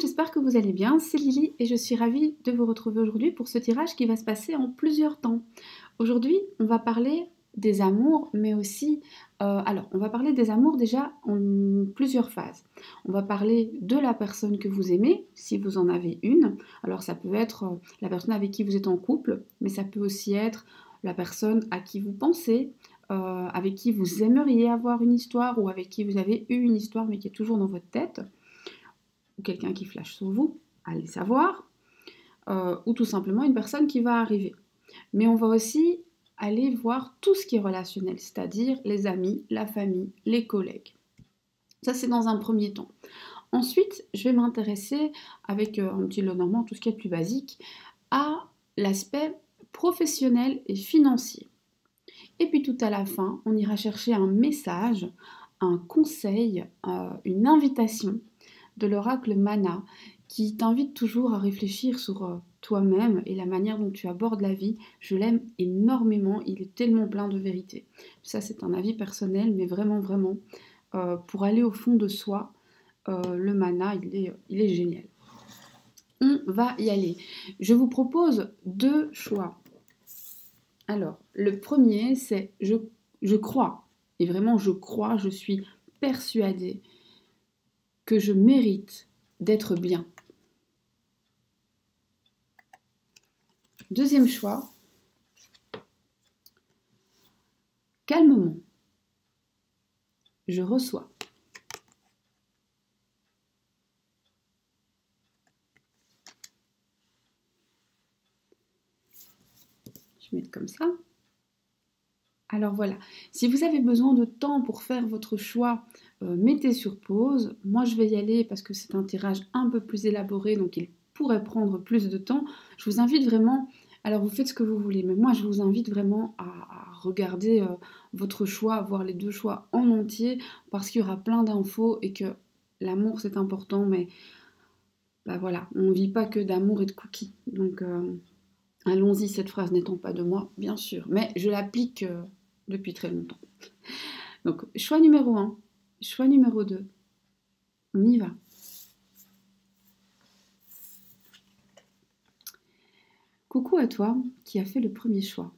j'espère que vous allez bien, c'est Lily et je suis ravie de vous retrouver aujourd'hui pour ce tirage qui va se passer en plusieurs temps. Aujourd'hui, on va parler des amours, mais aussi... on va parler des amours déjà en plusieurs phases. On va parler de la personne que vous aimez, si vous en avez une. Alors ça peut être la personne avec qui vous êtes en couple, mais ça peut aussi être la personne à qui vous pensez, avec qui vous aimeriez avoir une histoire ou avec qui vous avez eu une histoire mais qui est toujours dans votre tête, ou quelqu'un qui flash sur vous, allez savoir, ou tout simplement une personne qui va arriver. Mais on va aussi aller voir tout ce qui est relationnel, c'est-à-dire les amis, la famille, les collègues. Ça, c'est dans un premier temps. Ensuite, je vais m'intéresser, avec un petit lot normand, tout ce qui est plus basique, à l'aspect professionnel et financier. Et puis tout à la fin, on ira chercher un message, un conseil, une invitation de l'oracle Mana qui t'invite toujours à réfléchir sur toi-même et la manière dont tu abordes la vie. Je l'aime énormément, il est tellement plein de vérité. Ça, c'est un avis personnel, mais vraiment, vraiment, pour aller au fond de soi, le Mana, il est génial. On va y aller. Je vous propose deux choix. Alors, le premier, c'est je crois, et vraiment je crois, je suis persuadée que je mérite d'être bien. Deuxième choix, calmement, je reçois. Je vais mettre comme ça. Alors voilà, si vous avez besoin de temps pour faire votre choix, mettez sur pause. Moi, je vais y aller parce que c'est un tirage un peu plus élaboré, donc il pourrait prendre plus de temps. Je vous invite vraiment, alors vous faites ce que vous voulez, mais moi, je vous invite vraiment à regarder votre choix, à voir les deux choix en entier, parce qu'il y aura plein d'infos et que l'amour, c'est important, mais bah voilà, on ne vit pas que d'amour et de cookies. Donc, allons-y, cette phrase n'étant pas de moi, bien sûr, mais je l'applique depuis très longtemps. Donc, choix numéro 1, choix numéro 2, on y va. Coucou à toi qui as fait le premier choix.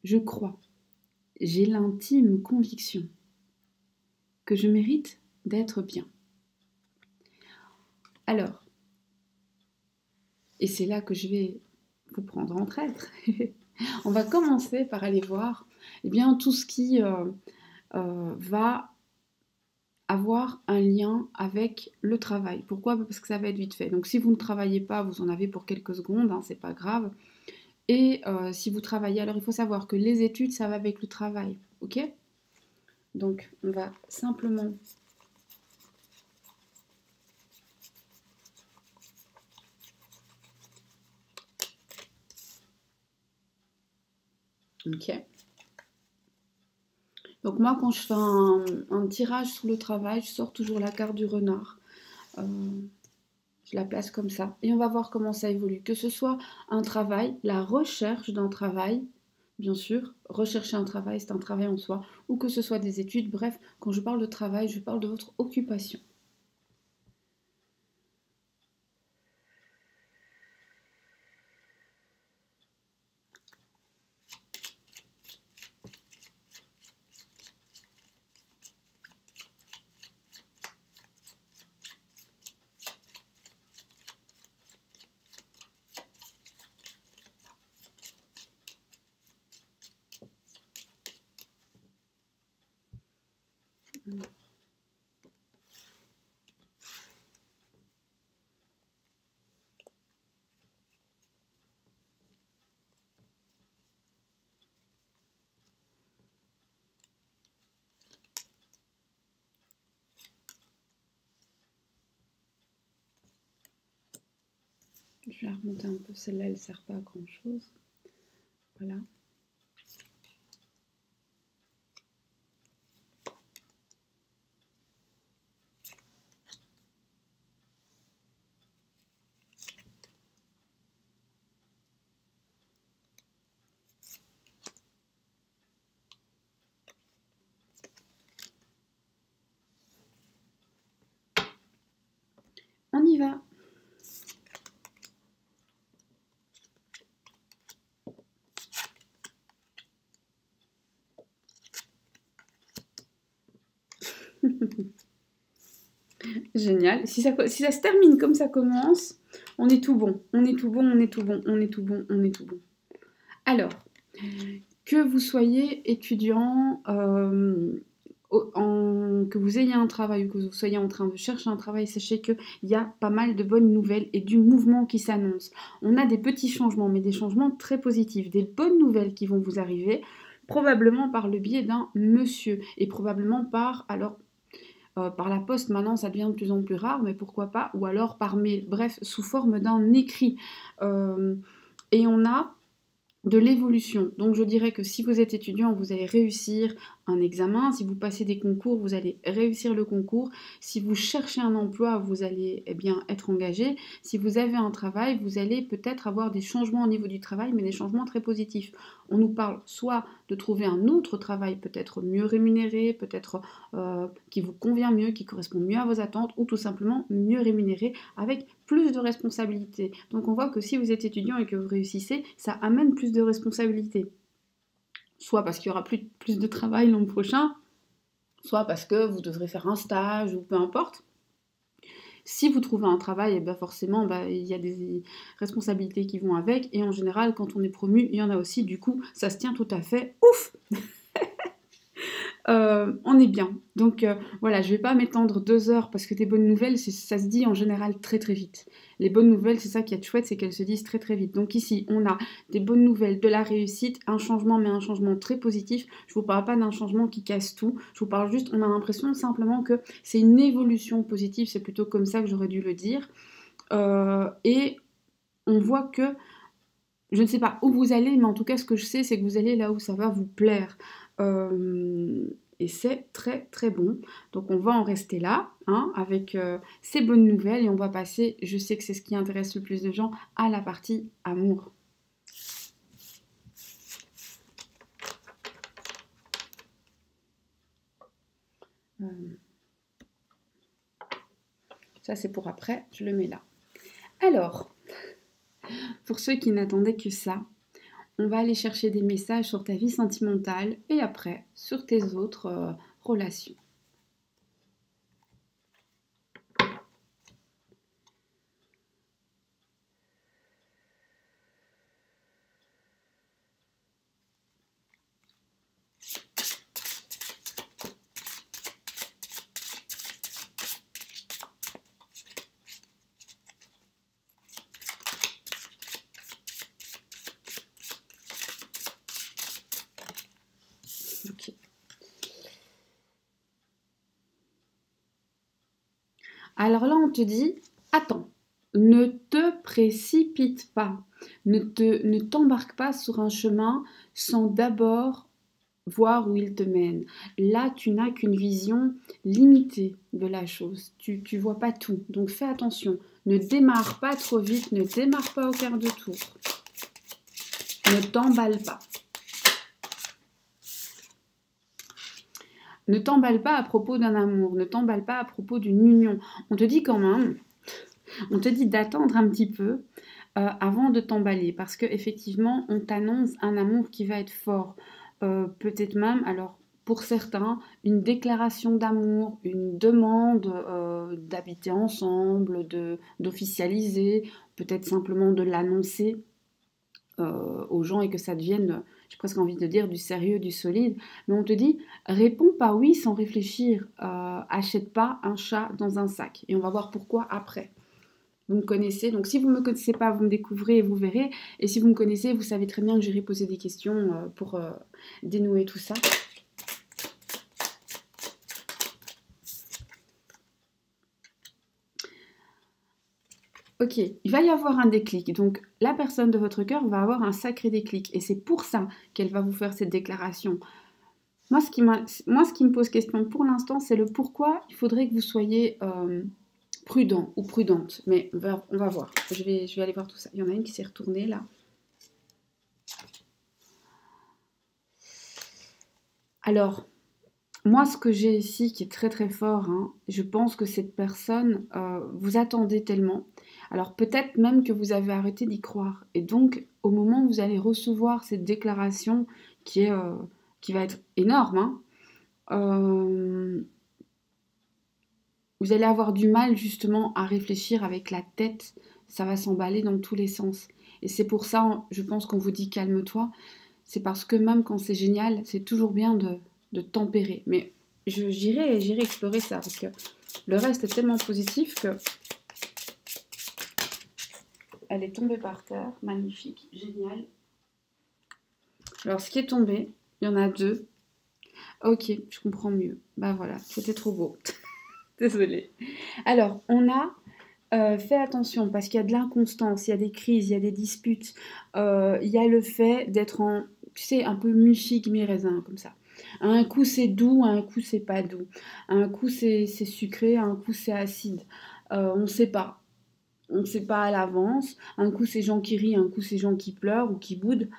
Je crois, j'ai l'intime conviction que je mérite d'être bien. Alors, et c'est là que je vais vous prendre en traître, on va commencer par aller voir bien, tout ce qui va avoir un lien avec le travail. Pourquoi? Parce que ça va être vite fait. Donc si vous ne travaillez pas, vous en avez pour quelques secondes, hein, c'est pas grave. Et si vous travaillez, alors il faut savoir que les études, ça va avec le travail, ok? Donc on va simplement... Ok. Donc moi, quand je fais un tirage sur le travail, je sors toujours la carte du renard. Je la place comme ça. Et on va voir comment ça évolue. Que ce soit un travail, la recherche d'un travail, bien sûr, rechercher un travail, c'est un travail en soi, ou que ce soit des études. Bref, quand je parle de travail, je parle de votre occupation. Je vais la remonter un peu, celle-là elle ne sert pas à grand chose. Voilà. On y va. Génial. Si ça se termine comme ça commence, on est tout bon. On est tout bon, on est tout bon, on est tout bon, on est tout bon. Alors, que vous soyez étudiant, que vous ayez un travail ou que vous soyez en train de chercher un travail, sachez qu'il y a pas mal de bonnes nouvelles et du mouvement qui s'annonce. On a des petits changements, mais des changements très positifs, des bonnes nouvelles qui vont vous arriver, probablement par le biais d'un monsieur et probablement par, alors, par la poste, maintenant ça devient de plus en plus rare, mais pourquoi pas, ou alors par mail, bref, sous forme d'un écrit. Et on a de l'évolution. Donc je dirais que si vous êtes étudiant, vous allez réussir un examen. Si vous passez des concours, vous allez réussir le concours. Si vous cherchez un emploi, vous allez bien être engagé. Si vous avez un travail, vous allez peut-être avoir des changements au niveau du travail, mais des changements très positifs. On nous parle soit de trouver un autre travail peut-être mieux rémunéré, peut-être qui vous convient mieux, qui correspond mieux à vos attentes, ou tout simplement mieux rémunéré avec plus de responsabilités. Donc on voit que si vous êtes étudiant et que vous réussissez, ça amène plus de responsabilités. Soit parce qu'il y aura plus de travail l'an prochain, soit parce que vous devrez faire un stage ou peu importe. Si vous trouvez un travail, et bien forcément, il y a des responsabilités qui vont avec. Et en général, quand on est promu, il y en a aussi. Du coup, ça se tient tout à fait. Ouf on est bien. Donc voilà, je ne vais pas m'étendre 2 heures parce que des bonnes nouvelles, ça se dit en général très très vite. Les bonnes nouvelles, c'est ça qui est chouette, c'est qu'elles se disent très très vite. Donc ici, on a des bonnes nouvelles, de la réussite, un changement, mais un changement très positif. Je ne vous parle pas d'un changement qui casse tout. Je vous parle juste, on a l'impression simplement que c'est une évolution positive. C'est plutôt comme ça que j'aurais dû le dire. Et on voit que, je ne sais pas où vous allez, mais en tout cas, ce que je sais, c'est que vous allez là où ça va vous plaire. Et c'est très très bon. Donc on va en rester là, hein, avec ces bonnes nouvelles, et on va passer, je sais que c'est ce qui intéresse le plus de gens, à la partie amour. Ça c'est pour après, je le mets là. Alors, pour ceux qui n'attendaient que ça, on va aller chercher des messages sur ta vie sentimentale et après sur tes autres relations. Okay. Alors là, on te dit, attends, ne te précipite pas, ne t'embarque pas sur un chemin sans d'abord voir où il te mène. Là, tu n'as qu'une vision limitée de la chose. Tu vois pas tout. Donc fais attention. Ne démarre pas trop vite, ne démarre pas au quart de tour. Ne t'emballe pas. Ne t'emballe pas à propos d'un amour, ne t'emballe pas à propos d'une union. On te dit quand même, on te dit d'attendre un petit peu avant de t'emballer, parce qu'effectivement, on t'annonce un amour qui va être fort. Peut-être même, alors pour certains, une déclaration d'amour, une demande d'habiter ensemble, d'officialiser, peut-être simplement de l'annoncer aux gens et que ça devienne, j'ai presque envie de dire, du sérieux, du solide. Mais on te dit, réponds pas oui sans réfléchir, achète pas un chat dans un sac. Et on va voir pourquoi après. Vous me connaissez, donc si vous ne me connaissez pas, vous me découvrez et vous verrez. Et si vous me connaissez, vous savez très bien que j'irai poser des questions pour dénouer tout ça. Ok, il va y avoir un déclic. Donc la personne de votre cœur va avoir un sacré déclic. Et c'est pour ça qu'elle va vous faire cette déclaration. Moi, ce qui me pose question pour l'instant, c'est le pourquoi il faudrait que vous soyez prudent ou prudente. Mais on va voir. Je vais aller voir tout ça. Il y en a une qui s'est retournée là. Alors, Moi, ce que j'ai ici qui est très très fort, hein, je pense que cette personne, vous attendez tellement. Alors peut-être même que vous avez arrêté d'y croire. Et donc, au moment où vous allez recevoir cette déclaration qui est, qui va être énorme, hein, euh, vous allez avoir du mal justement à réfléchir avec la tête. Ça va s'emballer dans tous les sens. Et c'est pour ça, je pense qu'on vous dit calme-toi. C'est parce que même quand c'est génial, c'est toujours bien de tempérer. Mais j'irai explorer ça parce que le reste est tellement positif que elle est tombée par terre. Magnifique, génial. Alors, ce qui est tombé, il y en a deux. Ok, je comprends mieux. Bah voilà, c'était trop beau. Désolée. Alors, on a fais attention parce qu'il y a de l'inconstance, il y a des crises, il y a des disputes, il y a le fait d'être en, tu sais, un peu mi-figue, mi-raisin, comme ça. À un coup c'est doux, à un coup c'est pas doux. À un coup c'est sucré, à un coup c'est acide. On ne sait pas. On ne sait pas à l'avance. Un coup c'est gens qui rient, un coup c'est gens qui pleurent ou qui boudent.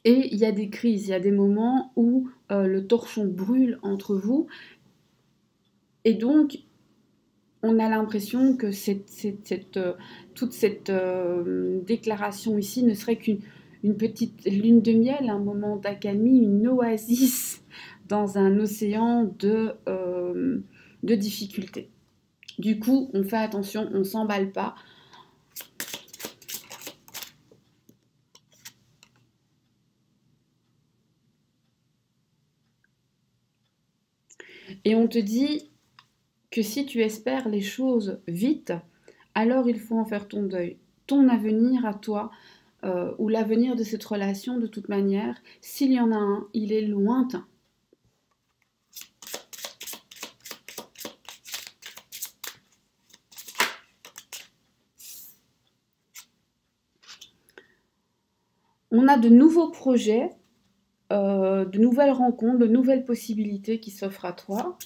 Et il y a des crises, il y a des moments où le torchon brûle entre vous. Et donc, on a l'impression que toute cette déclaration ici ne serait qu'une petite lune de miel, un moment d'accalmie, une oasis dans un océan de difficultés. Du coup, on fait attention, on ne s'emballe pas. Et on te dit que si tu espères les choses vite, alors il faut en faire ton deuil. Ton avenir à toi, ou l'avenir de cette relation, de toute manière, s'il y en a un, il est lointain. On a de nouveaux projets, de nouvelles rencontres, de nouvelles possibilités qui s'offrent à toi.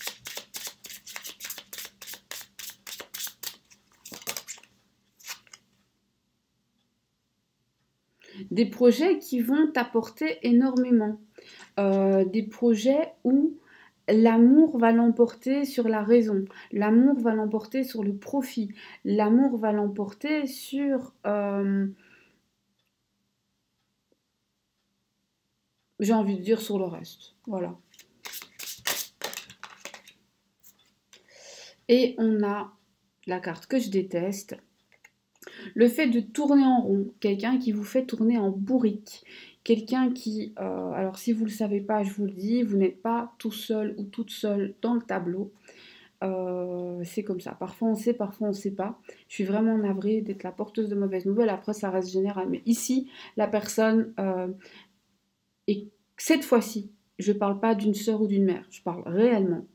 Des projets qui vont t'apporter énormément. Des projets où l'amour va l'emporter sur la raison, l'amour va l'emporter sur le profit, l'amour va l'emporter sur, j'ai envie de dire, sur le reste. Voilà. Et on a la carte que je déteste, le fait de tourner en rond, quelqu'un qui vous fait tourner en bourrique, quelqu'un qui, alors si vous ne le savez pas, je vous le dis, vous n'êtes pas tout seul ou toute seule dans le tableau. C'est comme ça. Parfois on sait, parfois on ne sait pas. Je suis vraiment navrée d'être la porteuse de mauvaises nouvelles. Après, ça reste général. Mais ici, la personne, et cette fois-ci, je ne parle pas d'une sœur ou d'une mère. Je parle réellement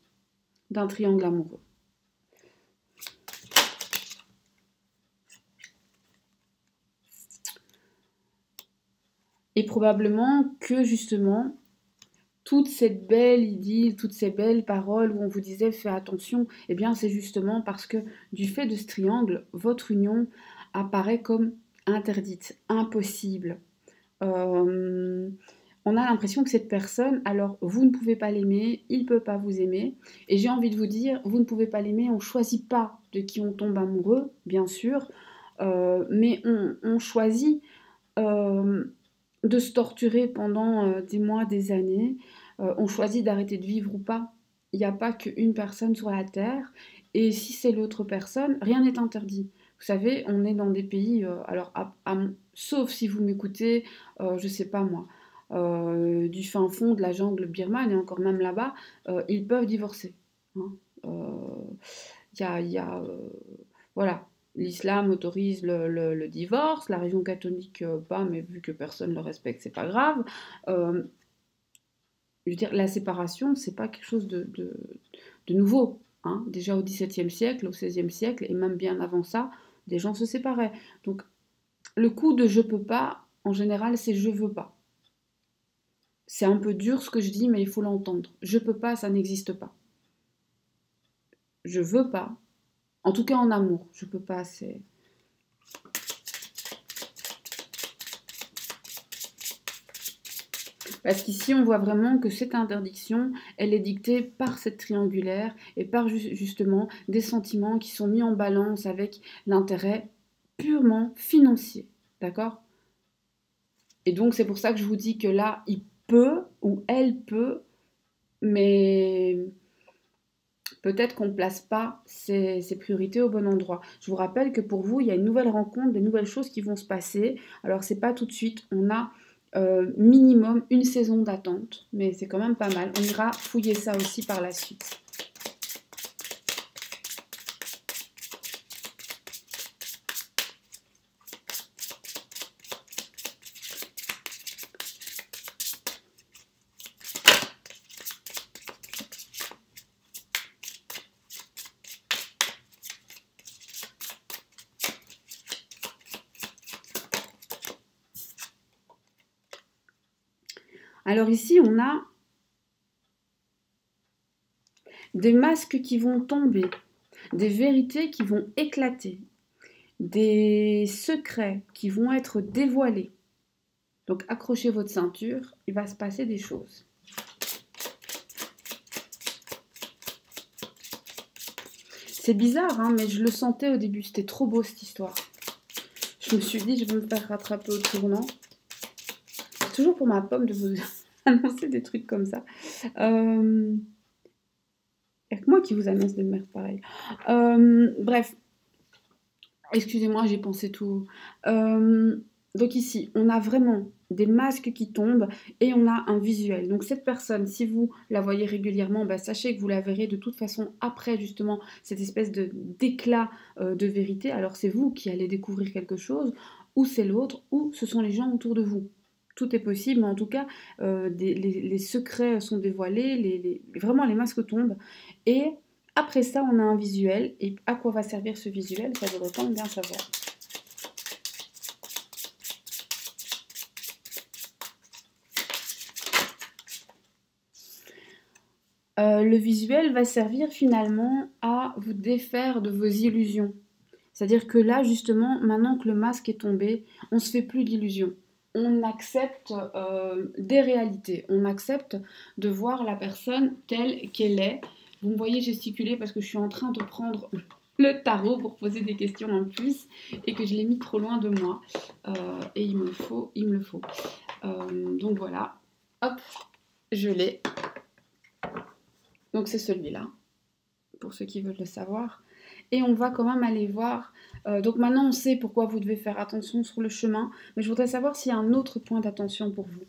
d'un triangle amoureux. Et probablement que justement, toute cette belle idylle, toutes ces belles paroles où on vous disait fais attention, eh bien c'est justement parce que du fait de ce triangle, votre union apparaît comme interdite, impossible. Euh, on a l'impression que cette personne, alors vous ne pouvez pas l'aimer, il ne peut pas vous aimer, et j'ai envie de vous dire, vous ne pouvez pas l'aimer, on ne choisit pas de qui on tombe amoureux, bien sûr, mais on choisit euh, de se torturer pendant des mois, des années. On choisit d'arrêter de vivre ou pas. Il n'y a pas qu'une personne sur la Terre. Et si c'est l'autre personne, rien n'est interdit. Vous savez, on est dans des pays, alors sauf si vous m'écoutez, je sais pas moi, du fin fond de la jungle birmane, et encore même là-bas, ils peuvent divorcer. Hein. Voilà, l'islam autorise le divorce, la religion catholique pas, mais vu que personne ne le respecte, c'est pas grave. Euh, je veux dire, la séparation, c'est pas quelque chose de nouveau. Hein. Déjà au XVIIe siècle, au XVIe siècle, et même bien avant ça, des gens se séparaient. Donc le coup de je peux pas, en général, c'est je veux pas. C'est un peu dur ce que je dis, mais il faut l'entendre. Je peux pas, ça n'existe pas. Je veux pas. En tout cas en amour, je peux pas, c'est... Parce qu'ici, on voit vraiment que cette interdiction, elle est dictée par cette triangulaire et par justement des sentiments qui sont mis en balance avec l'intérêt purement financier. D'accord? Et donc, c'est pour ça que je vous dis que là, il peut ou elle peut, mais peut-être qu'on ne place pas ses priorités au bon endroit. Je vous rappelle que pour vous, il y a une nouvelle rencontre, des nouvelles choses qui vont se passer. Alors, c'est pas tout de suite. On a minimum une saison d'attente, mais c'est quand même pas mal. On ira fouiller ça aussi par la suite. Alors ici, on a des masques qui vont tomber, des vérités qui vont éclater, des secrets qui vont être dévoilés. Donc accrochez votre ceinture, il va se passer des choses. C'est bizarre, hein, mais je le sentais au début, c'était trop beau cette histoire. Je me suis dit, je vais me faire rattraper au tournant. C'est toujours pour ma pomme de vous annoncer des trucs comme ça. Il n'y a que moi qui vous annonce des merdes pareilles. Bref, excusez-moi, j'ai pensé tout. Donc ici, on a vraiment des masques qui tombent et on a un visuel. Donc cette personne, si vous la voyez régulièrement, bah, sachez que vous la verrez de toute façon après justement cette espèce d'éclat de vérité. Alors c'est vous qui allez découvrir quelque chose, ou c'est l'autre, ou ce sont les gens autour de vous. Tout est possible, mais en tout cas, les secrets sont dévoilés, vraiment les masques tombent. Et après ça, on a un visuel. Et à quoi va servir ce visuel? Ça devrait quand même bien savoir. Le visuel va servir finalement à vous défaire de vos illusions. C'est-à-dire que là, justement, maintenant que le masque est tombé, on ne se fait plus d'illusions. On accepte des réalités. On accepte de voir la personne telle qu'elle est. Vous me voyez gesticuler parce que je suis en train de prendre le tarot pour poser des questions en plus et que je l'ai mis trop loin de moi. Et il me le faut. Donc voilà. Hop, je l'ai. Donc c'est celui-là, pour ceux qui veulent le savoir. Et on va quand même aller voir. Donc maintenant on sait pourquoi vous devez faire attention sur le chemin, mais je voudrais savoir s'il y a un autre point d'attention pour vous.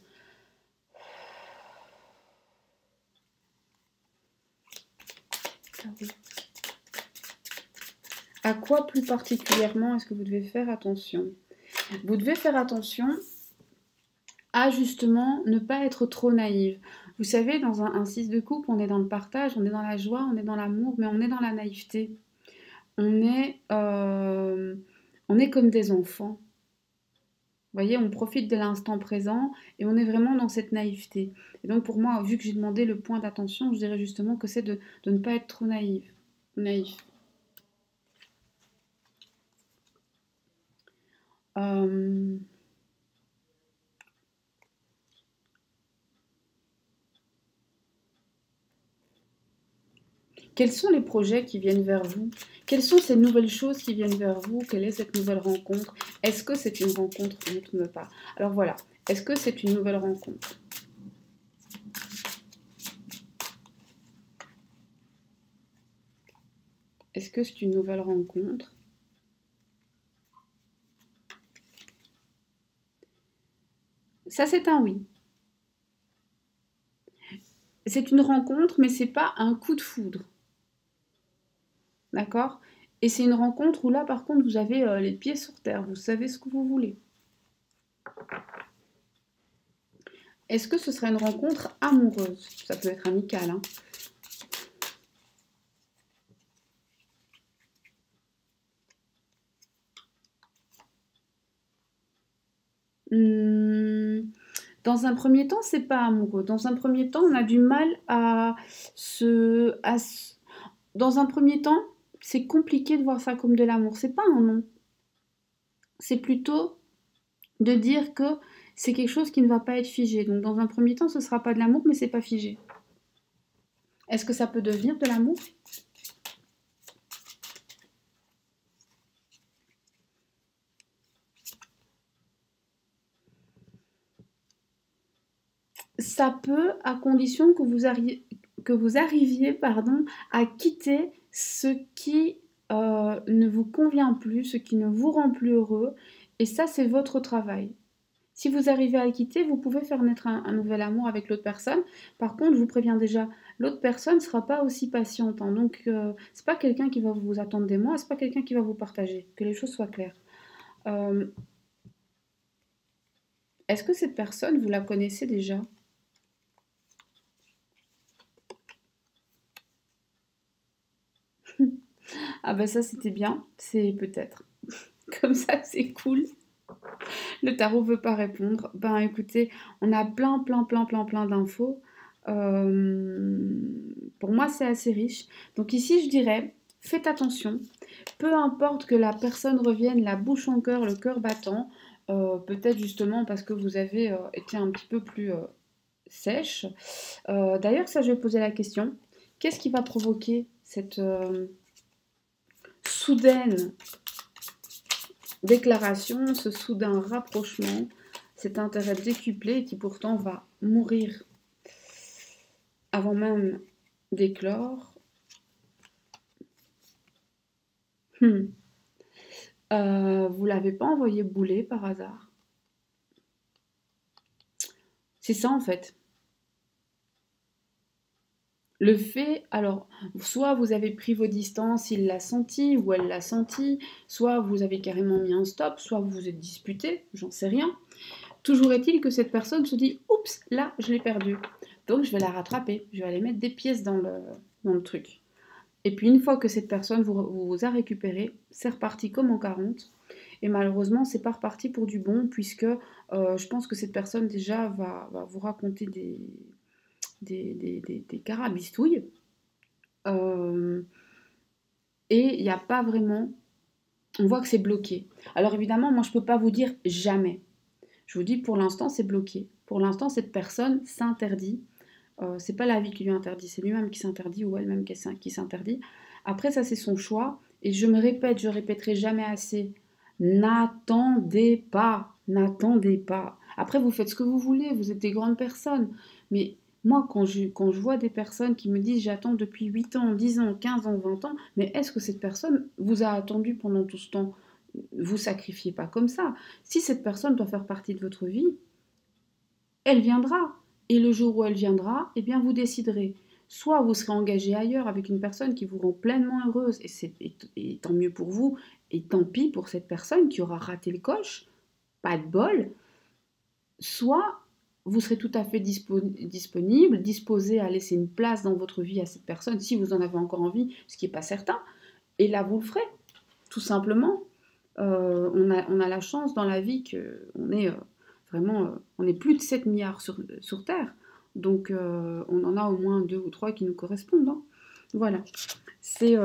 À quoi plus particulièrement est-ce que vous devez faire attention? Vous devez faire attention à justement ne pas être trop naïve. Vous savez, dans un 6 de coupe, on est dans le partage, on est dans la joie, on est dans l'amour, mais on est dans la naïveté. On est comme des enfants. Vous voyez, on profite de l'instant présent et on est vraiment dans cette naïveté. Et donc pour moi, vu que j'ai demandé le point d'attention, je dirais justement que c'est de ne pas être trop naïf. Euh, Quels sont les projets qui viennent vers vous? Quelles sont ces nouvelles choses qui viennent vers vous? Quelle est cette nouvelle rencontre? Est-ce que c'est une rencontre? Ne tourne pas. Alors voilà. Est-ce que c'est une nouvelle rencontre? Est-ce que c'est une nouvelle rencontre? Ça, c'est un oui. C'est une rencontre, mais c'est pas un coup de foudre. D'accord? Et c'est une rencontre où là, par contre, vous avez les pieds sur terre. Vous savez ce que vous voulez. Est-ce que ce serait une rencontre amoureuse? Ça peut être amical, hein. Dans un premier temps, c'est pas amoureux. Dans un premier temps, on a du mal Dans un premier temps, c'est compliqué de voir ça comme de l'amour. C'est pas un non. C'est plutôt de dire que c'est quelque chose qui ne va pas être figé. Donc dans un premier temps, ce ne sera pas de l'amour, mais c'est pas figé. Est-ce que ça peut devenir de l'amour? Ça peut, à condition que vous arriviez pardon, à quitter ce qui ne vous convient plus, ce qui ne vous rend plus heureux. Et ça, c'est votre travail. Si vous arrivez à le quitter, vous pouvez faire naître un nouvel amour avec l'autre personne. Par contre, je vous préviens déjà, l'autre personne ne sera pas aussi patiente, hein. Donc, c'est pas quelqu'un qui va vous attendre des mois, c'est pas quelqu'un qui va vous partager. Que les choses soient claires. Euh, Est-ce que cette personne, vous la connaissez déjà? Ah bah ça, c'était bien. C'est peut-être. Comme ça, c'est cool. Le tarot veut pas répondre. Ben écoutez, on a plein d'infos. Euh, pour moi, c'est assez riche. Donc ici, je dirais, faites attention. Peu importe que la personne revienne la bouche en cœur, le cœur battant, peut-être justement parce que vous avez été un petit peu plus sèche. D'ailleurs, ça, je vais poser la question. Qu'est-ce qui va provoquer cette soudaine déclaration, ce soudain rapprochement, cet intérêt décuplé qui pourtant va mourir avant même d'éclore? Hmm. Vous l'avez pas envoyé bouler par hasard? C'est ça en fait. Le fait, alors, soit vous avez pris vos distances, il l'a senti ou elle l'a senti, soit vous avez carrément mis un stop, soit vous vous êtes disputé, j'en sais rien. Toujours est-il que cette personne se dit, oups, là, je l'ai perdue. Donc je vais la rattraper, je vais aller mettre des pièces dans le truc. Et puis une fois que cette personne vous a récupéré, c'est reparti comme en 40. Et malheureusement, c'est pas reparti pour du bon, puisque je pense que cette personne déjà va vous raconter des carabistouilles. Euh, et il n'y a pas vraiment... On voit que c'est bloqué. Alors évidemment, moi je ne peux pas vous dire jamais. Je vous dis pour l'instant c'est bloqué. Pour l'instant cette personne s'interdit. C'est pas la vie qui lui interdit, c'est lui-même qui s'interdit ou elle-même qui s'interdit. Après ça c'est son choix. Et je me répète, je répéterai jamais assez. N'attendez pas, n'attendez pas. Après vous faites ce que vous voulez, vous êtes des grandes personnes. Mais moi quand je vois des personnes qui me disent j'attends depuis 8 ans, 10 ans, 15 ans, 20 ans, mais est-ce que cette personne vous a attendu pendant tout ce temps? Vous sacrifiez pas comme ça. Si cette personne doit faire partie de votre vie, elle viendra. Et le jour où elle viendra, eh bien vous déciderez. Soit vous serez engagé ailleurs avec une personne qui vous rend pleinement heureuse, et tant mieux pour vous, et tant pis pour cette personne qui aura raté le coche, pas de bol. Soit vous serez tout à fait disponible, disposé à laisser une place dans votre vie à cette personne, si vous en avez encore envie, ce qui n'est pas certain, et là vous le ferez, tout simplement. On a la chance dans la vie qu'on est vraiment, on est plus de 7 milliards sur Terre. Donc on en a au moins 2 ou 3 qui nous correspondent, hein. Voilà, c'est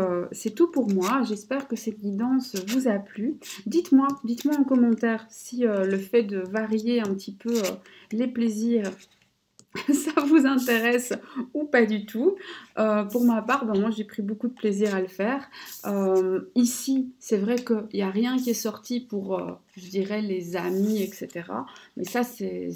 tout pour moi. J'espère que cette guidance vous a plu. Dites-moi en commentaire si le fait de varier un petit peu les plaisirs ça vous intéresse ou pas du tout. Pour ma part, ben, moi j'ai pris beaucoup de plaisir à le faire. Ici, c'est vrai qu'il n'y a rien qui est sorti pour, je dirais, les amis, etc. Mais ça, c'est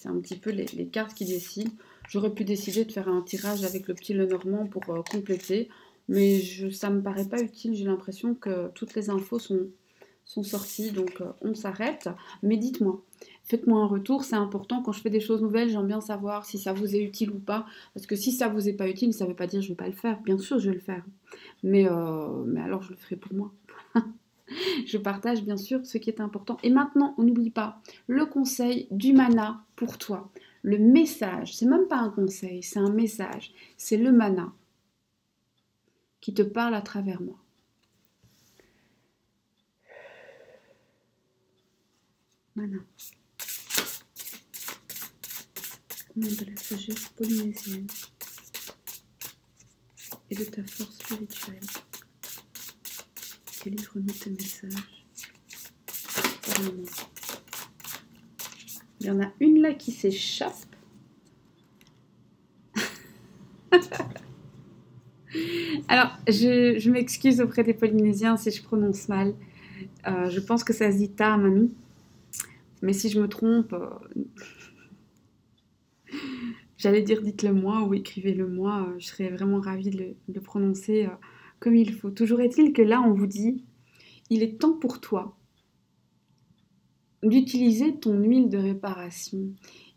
un petit peu les cartes qui décident. J'aurais pu décider de faire un tirage avec le petit Lenormand pour compléter, mais ça ne me paraît pas utile. J'ai l'impression que toutes les infos sont sorties, donc on s'arrête. Mais dites-moi. Faites-moi un retour, c'est important. Quand je fais des choses nouvelles, j'aime bien savoir si ça vous est utile ou pas. Parce que si ça vous est pas utile, ça ne veut pas dire que je ne vais pas le faire. Bien sûr, je vais le faire. Mais alors, je le ferai pour moi. Je partage bien sûr ce qui est important. Et maintenant, on n'oublie pas le conseil du mana pour toi. Le message, c'est même pas un conseil, c'est un message. C'est le mana qui te parle à travers moi. Mana. De la sagesse polynésienne et de ta force spirituelle. Délivre-nous tes messages par le nom. Il y en a une là qui s'échappe. Alors, je m'excuse auprès des Polynésiens si je prononce mal. Je pense que ça se dit Taamani. Mais si je me trompe, j'allais dire dites-le moi ou écrivez-le moi. Je serais vraiment ravie de le prononcer comme il faut. Toujours est-il que là, on vous dit, il est temps pour toi d'utiliser ton huile de réparation.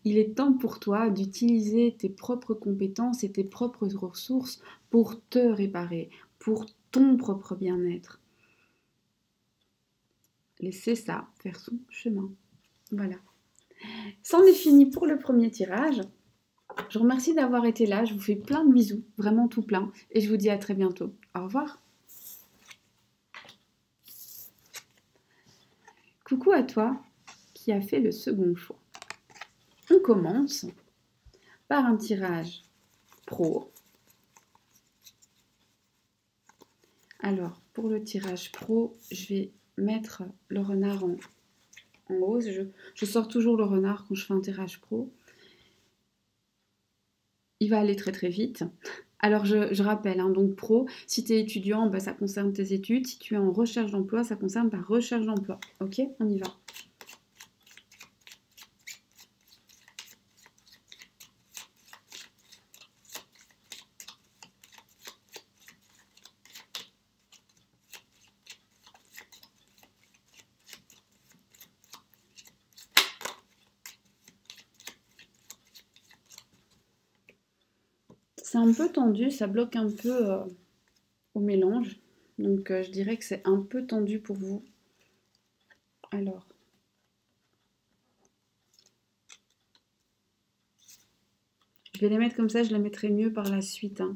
Il est temps pour toi d'utiliser tes propres compétences et tes propres ressources pour te réparer, pour ton propre bien-être. Laissez ça faire son chemin. Voilà. C'en est fini pour le premier tirage. Je vous remercie d'avoir été là. Je vous fais plein de bisous, vraiment tout plein. Et je vous dis à très bientôt. Au revoir. Coucou à toi qui a fait le second choix. On commence par un tirage pro. Alors, pour le tirage pro, je vais mettre le renard en haut. Je sors toujours le renard quand je fais un tirage pro. Il va aller très très vite. Alors, je rappelle, hein, donc pro, si tu es étudiant, bah, ça concerne tes études. Si tu es en recherche d'emploi, ça concerne ta recherche d'emploi. Ok, on y va. C'est un peu tendu, ça bloque un peu au mélange. Donc je dirais que c'est un peu tendu pour vous. Alors, je vais les mettre comme ça, je les mettrai mieux par la suite, hein.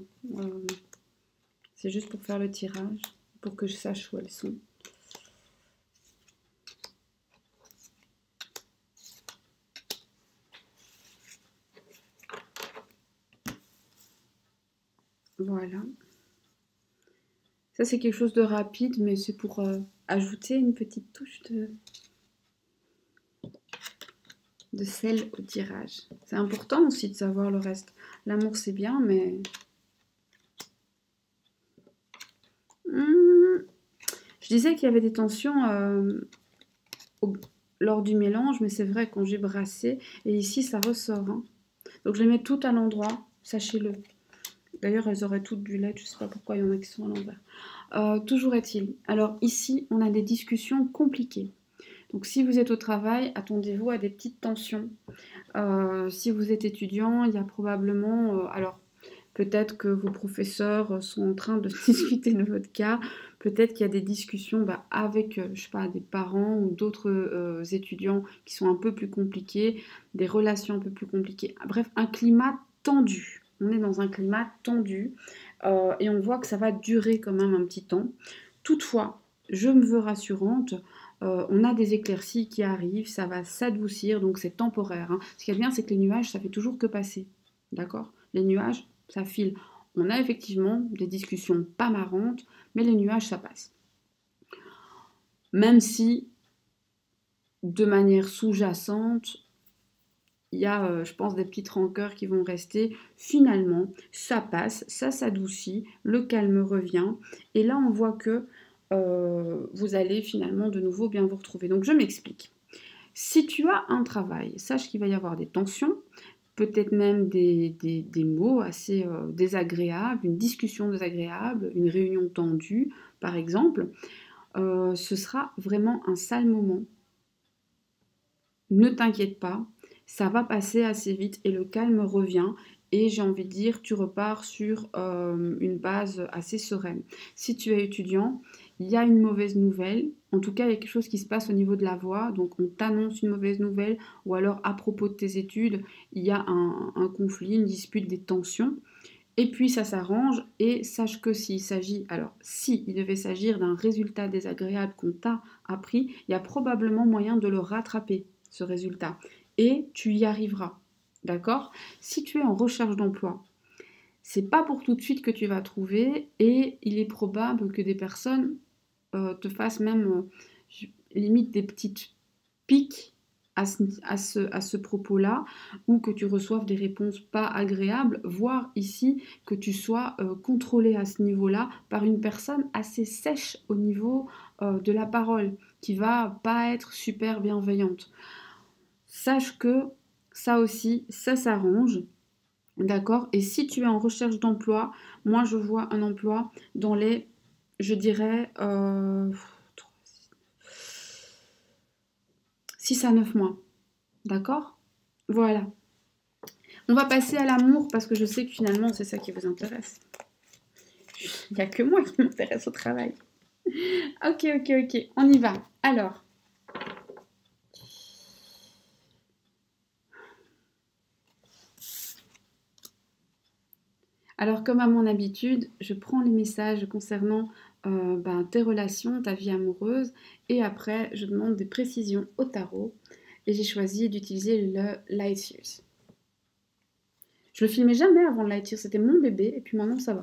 C'est juste pour faire le tirage, pour que je sache où elles sont. Voilà. Ça, c'est quelque chose de rapide, mais c'est pour ajouter une petite touche de sel au tirage. C'est important aussi de savoir le reste. L'amour, c'est bien, mais... Je disais qu'il y avait des tensions lors du mélange, mais c'est vrai quand j'ai brassé. Et ici, ça ressort, hein. Donc, je les mets toutes à l'endroit, sachez-le. D'ailleurs, elles auraient toutes du lait, je ne sais pas pourquoi il y en a qui sont à l'envers. Toujours est-il. Alors ici, on a des discussions compliquées. Donc si vous êtes au travail, attendez-vous à des petites tensions. Si vous êtes étudiant, il y a probablement... alors peut-être que vos professeurs sont en train de discuter de votre cas. Peut-être qu'il y a des discussions avec, je sais pas, des parents ou d'autres étudiants qui sont un peu plus compliqués, des relations un peu plus compliquées. Bref, un climat tendu. On est dans un climat tendu et on voit que ça va durer quand même un petit temps. Toutefois, je me veux rassurante, on a des éclaircies qui arrivent, ça va s'adoucir, donc c'est temporaire, hein. Ce qui est bien, c'est que les nuages, ça fait toujours que passer. D'accord? Les nuages, ça file. On a effectivement des discussions pas marrantes, mais les nuages, ça passe. Même si, de manière sous-jacente, il y a, je pense, des petites rancœurs qui vont rester. Finalement, ça passe, ça s'adoucit, le calme revient. Et là, on voit que vous allez finalement de nouveau bien vous retrouver. Donc, je m'explique. Si tu as un travail, sache qu'il va y avoir des tensions, peut-être même des mots assez désagréables, une discussion désagréable, une réunion tendue, par exemple. Ce sera vraiment un sale moment. Ne t'inquiète pas, ça va passer assez vite et le calme revient. Et j'ai envie de dire, tu repars sur une base assez sereine. Si tu es étudiant, il y a une mauvaise nouvelle. En tout cas, il y a quelque chose qui se passe au niveau de la voix. Donc, on t'annonce une mauvaise nouvelle. Ou alors, à propos de tes études, il y a un conflit, une dispute, des tensions. Et puis, ça s'arrange. Et sache que s'il s'agit... Alors, si il devait s'agir d'un résultat désagréable qu'on t'a appris, il y a probablement moyen de le rattraper, ce résultat. Et tu y arriveras. D'accord? Si tu es en recherche d'emploi, c'est pas pour tout de suite que tu vas trouver et il est probable que des personnes te fassent même limite des petites piques à ce propos-là, ou que tu reçoives des réponses pas agréables, voire ici que tu sois contrôlé à ce niveau-là par une personne assez sèche au niveau de la parole, qui va pas être super bienveillante. Sache que ça aussi, ça s'arrange. D'accord? Et si tu es en recherche d'emploi, moi je vois un emploi dans les, je dirais, 6 à 9 mois. D'accord? Voilà. On va passer à l'amour parce que je sais que finalement c'est ça qui vous intéresse. Il n'y a que moi qui m'intéresse au travail. Ok, ok, ok. On y va. Alors comme à mon habitude, je prends les messages concernant tes relations, ta vie amoureuse, et après je demande des précisions au tarot. Et j'ai choisi d'utiliser le Light Years. Je le filmais jamais avant le Light Years, c'était mon bébé, et puis maintenant ça va.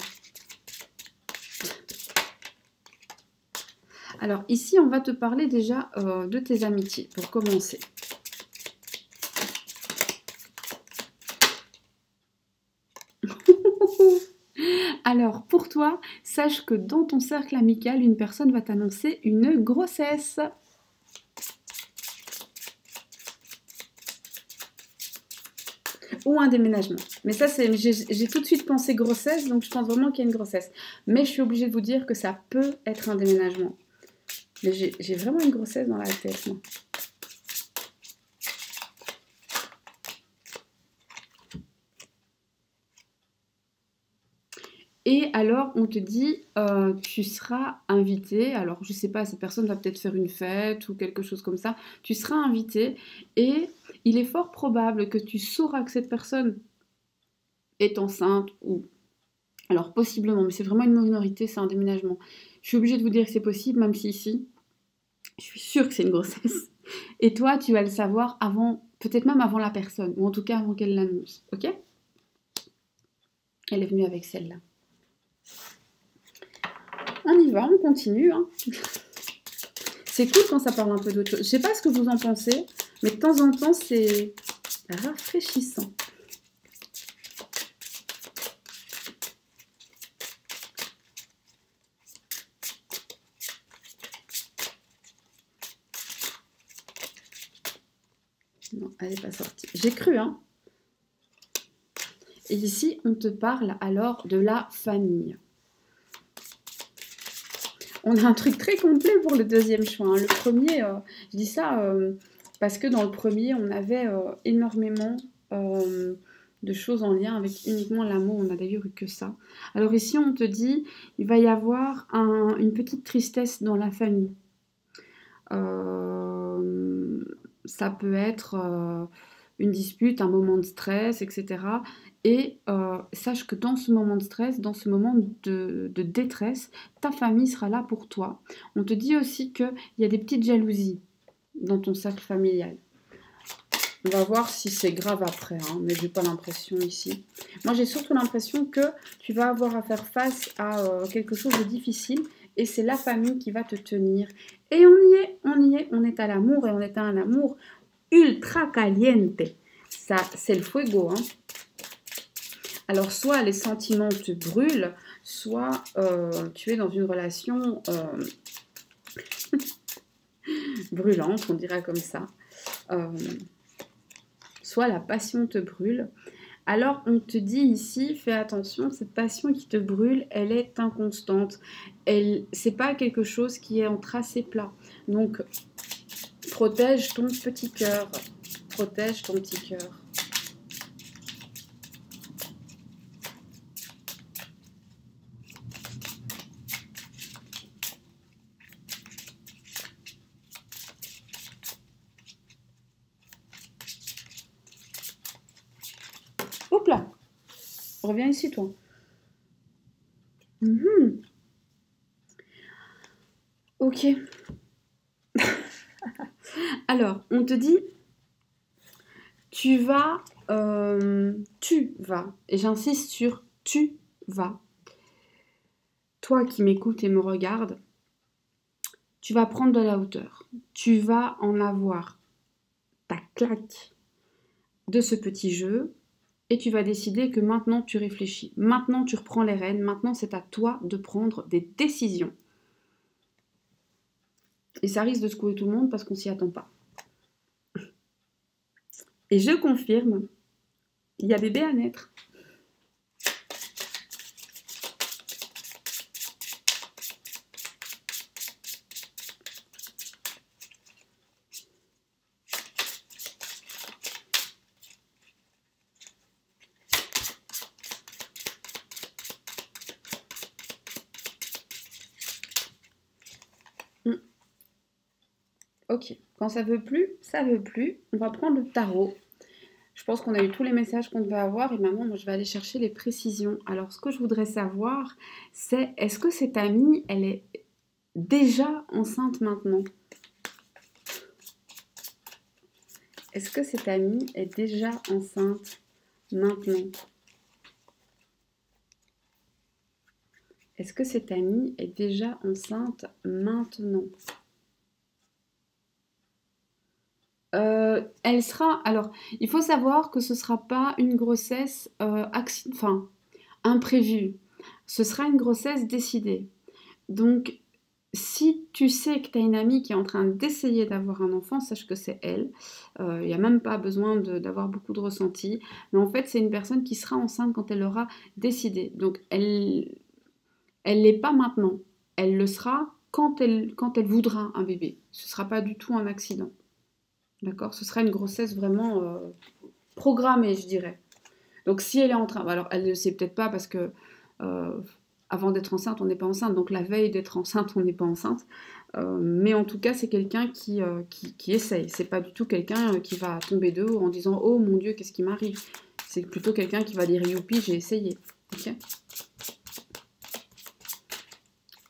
Alors ici, on va te parler déjà de tes amitiés, pour commencer. Alors, pour toi, sache que dans ton cercle amical, une personne va t'annoncer une grossesse. Ou un déménagement. Mais ça, j'ai tout de suite pensé grossesse, donc je pense vraiment qu'il y a une grossesse. Mais je suis obligée de vous dire que ça peut être un déménagement. Mais j'ai vraiment une grossesse dans la tête, moi. Et alors, on te dit, tu seras invité. Alors, je sais pas, cette personne va peut-être faire une fête ou quelque chose comme ça. Tu seras invité et il est fort probable que tu sauras que cette personne est enceinte ou... Alors, possiblement, mais c'est vraiment une minorité, c'est un déménagement. Je suis obligée de vous dire que c'est possible, même si ici, je suis sûre que c'est une grossesse. Et toi, tu vas le savoir avant, peut-être même avant la personne, ou en tout cas avant qu'elle l'annonce. Ok? Elle est venue avec celle-là. On y va, on continue. Hein. C'est cool quand ça parle un peu d'autre chose. Je sais pas ce que vous en pensez, mais de temps en temps, c'est rafraîchissant. Non, elle n'est pas sortie. J'ai cru, hein. Et ici, on te parle alors de la famille. On a un truc très complet pour le deuxième choix. Hein. Le premier, je dis ça parce que dans le premier, on avait énormément de choses en lien avec uniquement l'amour. On n'a d'ailleurs eu que ça. Alors ici, on te dit, il va y avoir une petite tristesse dans la famille. Ça peut être une dispute, un moment de stress, etc. Et sache que dans ce moment de stress, dans ce moment de détresse, ta famille sera là pour toi. On te dit aussi qu'il y a des petites jalousies dans ton cercle familial. On va voir si c'est grave après, hein, mais j'ai pas l'impression ici. Moi, j'ai surtout l'impression que tu vas avoir à faire face à quelque chose de difficile et c'est la famille qui va te tenir. Et on est à l'amour et on est à un amour ultra caliente. Ça, c'est le fuego, hein. Alors, soit les sentiments te brûlent, soit tu es dans une relation brûlante, on dirait comme ça. Soit la passion te brûle. Alors, on te dit ici, fais attention, cette passion qui te brûle, elle est inconstante. C'est pas quelque chose qui est en tracé plat. Donc, protège ton petit cœur. Protège ton petit cœur. Hop là! Reviens ici, toi. Ok. Alors, on te dit, tu vas, et j'insiste sur tu vas, toi qui m'écoutes et me regardes, tu vas prendre de la hauteur, tu vas en avoir ta claque de ce petit jeu et tu vas décider que maintenant tu réfléchis. Maintenant tu reprends les rênes. Maintenant c'est à toi de prendre des décisions. Et ça risque de secouer tout le monde parce qu'on s'y attend pas. Et je confirme, il y a bébé à naître. Ok, quand ça veut plus, ça veut plus. On va prendre le tarot. Je pense qu'on a eu tous les messages qu'on devait avoir et maintenant, moi, je vais aller chercher les précisions. Alors, ce que je voudrais savoir, c'est est-ce que cette amie, elle est déjà enceinte maintenant? Est-ce que cette amie est déjà enceinte maintenant? Est-ce que cette amie est déjà enceinte maintenant? Elle sera... Alors, il faut savoir que ce ne sera pas une grossesse imprévue. Ce sera une grossesse décidée. Donc, si tu sais que tu as une amie qui est en train d'essayer d'avoir un enfant, sache que c'est elle. Il n'y a même pas besoin d'avoir beaucoup de ressenti. Mais en fait, c'est une personne qui sera enceinte quand elle aura décidé. Donc, elle l'est pas maintenant. Elle le sera quand elle voudra un bébé. Ce ne sera pas du tout un accident. D'accord? Ce sera une grossesse vraiment programmée, je dirais. Donc si elle est en train... Alors elle ne le sait peut-être pas parce que avant d'être enceinte, on n'est pas enceinte. Donc la veille d'être enceinte, on n'est pas enceinte. Mais en tout cas, c'est quelqu'un qui essaye. C'est pas du tout quelqu'un qui va tomber de haut en disant «Oh mon Dieu, qu'est-ce qui m'arrive?» C'est plutôt quelqu'un qui va dire «Youpi, j'ai essayé». Ok?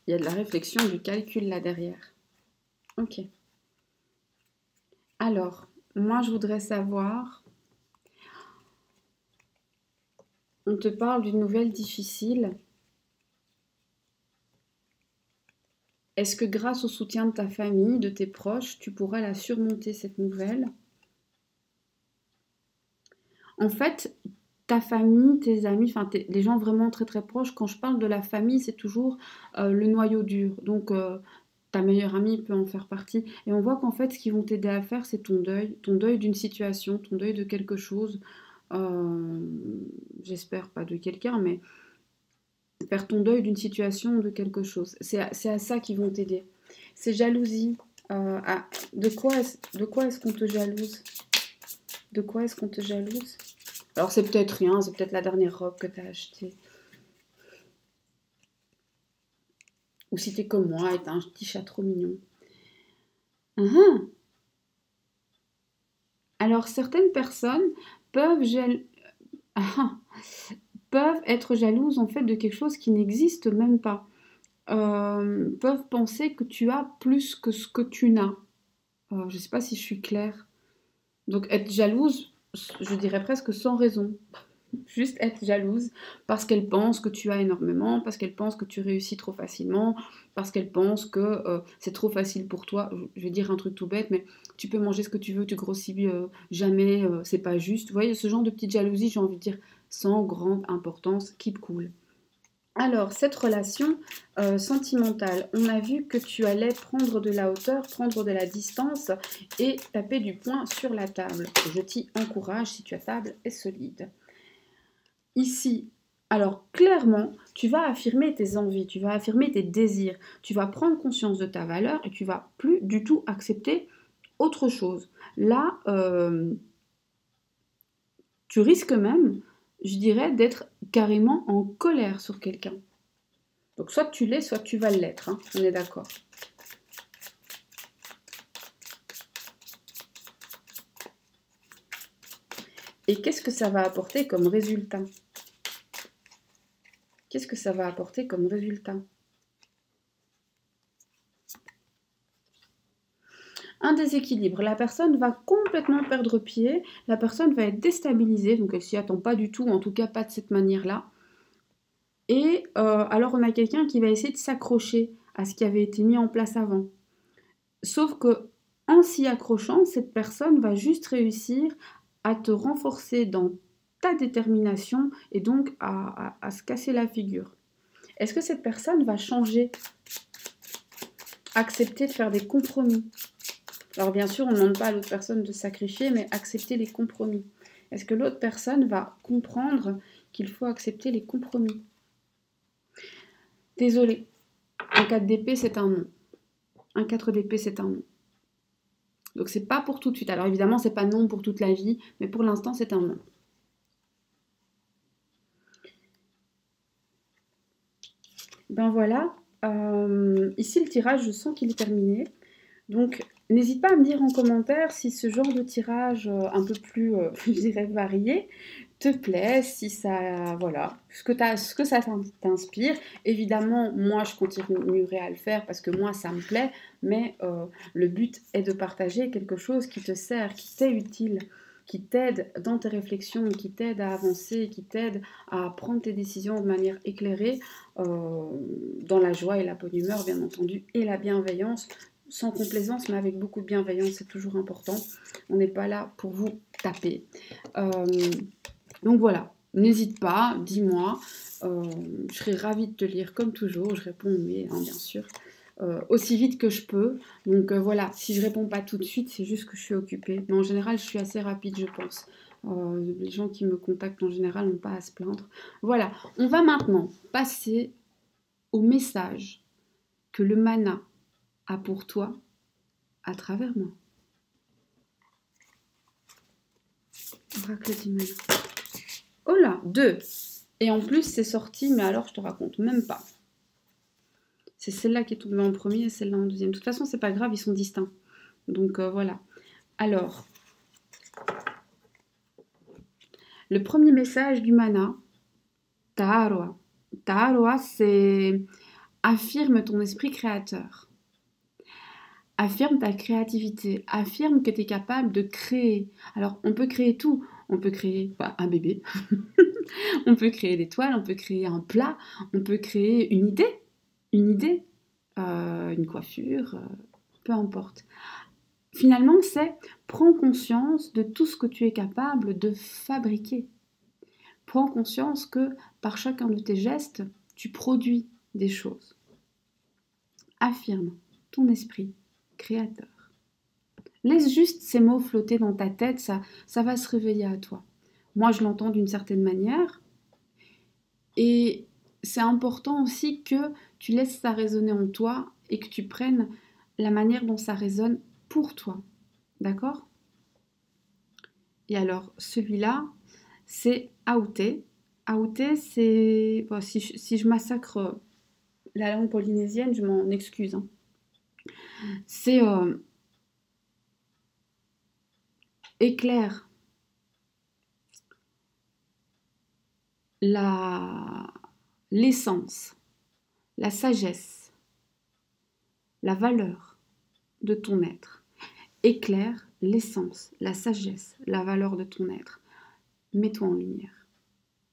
Il y a de la réflexion, du calcul là derrière. Ok. Alors, moi je voudrais savoir... On te parle d'une nouvelle difficile. Est-ce que grâce au soutien de ta famille, de tes proches, tu pourras la surmonter, cette nouvelle? En fait, ta famille, tes amis, enfin les gens vraiment très très proches, quand je parle de la famille, c'est toujours le noyau dur. Donc ta meilleure amie peut en faire partie. Et on voit qu'en fait, ce qu'ils vont t'aider à faire, c'est ton deuil d'une situation, ton deuil de quelque chose. Euh, J'espère pas de quelqu'un, mais faire ton deuil d'une situation ou de quelque chose. C'est à ça qu'ils vont t'aider. C'est jalousie. De quoi est-ce qu'on te jalouse? De quoi est-ce qu'on te jalouse? Alors c'est peut-être rien, c'est peut-être la dernière robe que tu as achetée. Ou si t'es comme moi et t'as un petit chat trop mignon. Uhum. Alors certaines personnes peuvent, peuvent être jalouses en fait de quelque chose qui n'existe même pas. Peuvent penser que tu as plus que ce que tu n'as. Je ne sais pas si je suis claire. Donc être jalouse, je dirais presque sans raison. Juste être jalouse parce qu'elle pense que tu as énormément, parce qu'elle pense que tu réussis trop facilement, parce qu'elle pense que c'est trop facile pour toi. Je vais dire un truc tout bête, mais tu peux manger ce que tu veux, tu grossis jamais, c'est pas juste. Vous voyez, ce genre de petite jalousie, j'ai envie de dire, sans grande importance, keep cool. Alors, cette relation sentimentale, on a vu que tu allais prendre de la hauteur, prendre de la distance et taper du poing sur la table. Je t'y encourage si ta table est solide. Ici, alors clairement, tu vas affirmer tes envies, tu vas affirmer tes désirs, tu vas prendre conscience de ta valeur et tu vas plus du tout accepter autre chose. Là, tu risques même, je dirais, d'être carrément en colère sur quelqu'un. Donc soit tu l'es, soit tu vas l'être, hein, on est d'accord. Et qu'est-ce que ça va apporter comme résultat? Qu'est-ce que ça va apporter comme résultat? Un déséquilibre. La personne va complètement perdre pied, la personne va être déstabilisée, donc elle s'y attend pas du tout, en tout cas pas de cette manière-là. Et alors on a quelqu'un qui va essayer de s'accrocher à ce qui avait été mis en place avant. Sauf que En s'y accrochant, cette personne va juste réussir à te renforcer dans ta détermination et donc à se casser la figure. Est-ce que cette personne va changer, accepter de faire des compromis? Alors bien sûr, on ne demande pas à l'autre personne de sacrifier, mais accepter les compromis. Est-ce que l'autre personne va comprendre qu'il faut accepter les compromis? Désolée, un 4 d'épée, c'est un non. Un 4 d'épée, c'est un non. Donc c'est pas pour tout de suite. Alors évidemment, c'est pas non pour toute la vie, mais pour l'instant, c'est un non. Ben voilà, ici le tirage, je sens qu'il est terminé. Donc n'hésite pas à me dire en commentaire si ce genre de tirage un peu plus, je dirais, varié te plaît, si ça, voilà, ce que ça t'inspire. Évidemment, moi, je continuerai à le faire parce que moi, ça me plaît, mais le but est de partager quelque chose qui te sert, qui t'est utile, qui t'aide dans tes réflexions, qui t'aide à avancer, qui t'aide à prendre tes décisions de manière éclairée, dans la joie et la bonne humeur, bien entendu, et la bienveillance. Sans complaisance, mais avec beaucoup de bienveillance, c'est toujours important. On n'est pas là pour vous taper. Donc voilà, n'hésite pas, dis-moi. Je serai ravie de te lire comme toujours. Je réponds oui, hein, bien sûr, aussi vite que je peux. Donc voilà, si je réponds pas tout de suite, c'est juste que je suis occupée. Mais en général, je suis assez rapide, je pense. Les gens qui me contactent en général n'ont pas à se plaindre. Voilà, on va maintenant passer au message que le mana a pour toi à travers moi. Oracle du mana. Oh là, 2. Et en plus, c'est sorti, mais alors je te raconte même pas. C'est celle-là qui est tombée en premier et celle-là en deuxième. De toute façon, c'est pas grave, ils sont distincts. Donc voilà. Alors, le premier message du mana, Taharoa. Taharoa, c'est affirme ton esprit créateur. Affirme ta créativité. Affirme que tu es capable de créer. Alors, on peut créer tout. On peut créer un bébé. On peut créer des toiles, on peut créer un plat, on peut créer une idée, une coiffure, peu importe. Finalement, c'est prends conscience de tout ce que tu es capable de fabriquer. Prends conscience que par chacun de tes gestes, tu produis des choses. Affirme ton esprit créateur. Laisse juste ces mots flotter dans ta tête, ça va se réveiller à toi. Moi, je l'entends d'une certaine manière. Et c'est important aussi que tu laisses ça résonner en toi et que tu prennes la manière dont ça résonne pour toi. D'accord? Et alors, celui-là, c'est Aouté. Aouté, c'est... Bon, si je massacre la langue polynésienne, je m'en excuse. Hein. C'est éclaire l'essence, la sagesse, la valeur de ton être. Éclaire l'essence, la sagesse, la valeur de ton être. Mets-toi en lumière.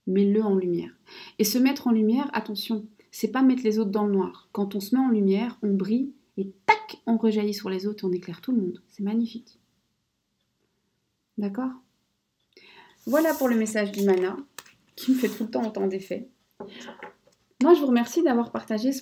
Mets-le en lumière. Et se mettre en lumière, attention, c'est pas mettre les autres dans le noir. Quand on se met en lumière, on brille et tac, on rejaillit sur les autres et on éclaire tout le monde. C'est magnifique. D'accord? Voilà pour le message du mana, qui me fait tout le temps autant d'effet. Moi, je vous remercie d'avoir partagé ce